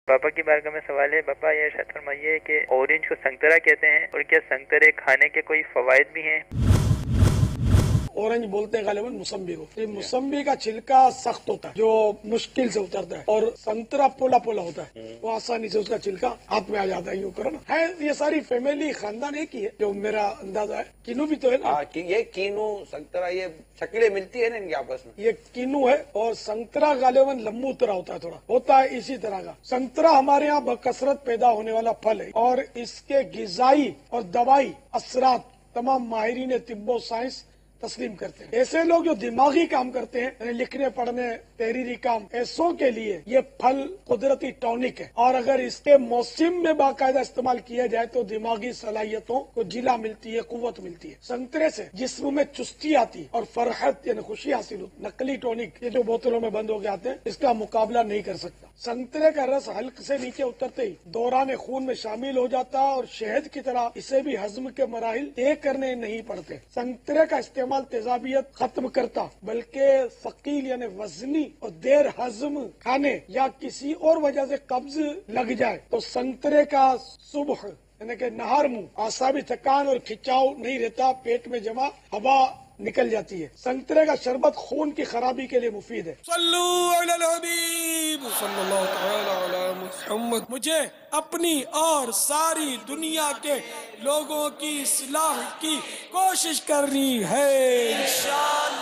पापा की बारगाह में सवाल है, पापा ये इरशाद फरमाइए कि ऑरेंज को संतरा कहते हैं और क्या संतरे खाने के कोई फवायद भी हैं? ऑरेंज बोलते हैं गालिबन मुसम्बी को। ये मुसम्बी का छिलका सख्त होता है जो मुश्किल से उतरता है, और संतरा पोला पोला होता है, वो आसानी से उसका छिलका हाथ में आ जाता है। यूँ करो ना, है ये सारी फैमिली खानदान एक ही है जो मेरा अंदाजा है। किनू भी तो है ना। ये कीनू संतरा ये शक्लें मिलती है ना इनके आपस में। ये किनू है और संतरा गालिबन लम्बू तरह होता है, थोड़ा होता है इसी तरह का। संतरा हमारे यहाँ बकसरत पैदा होने वाला फल है और इसके गिजाई और दवाई असरात तमाम माहिरीन तिब्बो साइंस तस्लीम करते हैं। ऐसे लोग जो दिमागी काम करते हैं, यानी लिखने पढ़ने तहरीरी काम, ऐसों के लिए ये फल कुदरती टॉनिक है, और अगर इसके मौसम में बाकायदा इस्तेमाल किया जाए तो दिमागी सलाहियतों को जिला मिलती है, कुव्वत मिलती है। संतरे से जिस्म में चुस्ती आती और फरहत यानी खुशी हासिल होती। नकली टॉनिक ये जो बोतलों में बंद होके आते हैं, इसका मुकाबला नहीं कर सकता। संतरे का रस हल्क से नीचे उतरते ही दौरान खून में शामिल हो जाता और शहद की तरह इसे भी हजम के मराहिल तय करने नहीं पड़ते। संतरे का इस्तेमाल तेजाबियत खत्म करता, बल्कि सकील यानी वजनी और देर हजम खाने या किसी और वजह से कब्ज लग जाए तो संतरे का सुबह यानी कि नहर मुंह आसाबी थकान और खिंचाव नहीं रहता, पेट में जमा हवा निकल जाती है। संतरे का शरबत खून की खराबी के लिए मुफीद है। सल्लू अलल हबीब सल्लल्लाहु तआला अला मुहम्मद। मुझे अपनी और सारी दुनिया के लोगों की इस्लाह की कोशिश करनी है इंशाअल्लाह।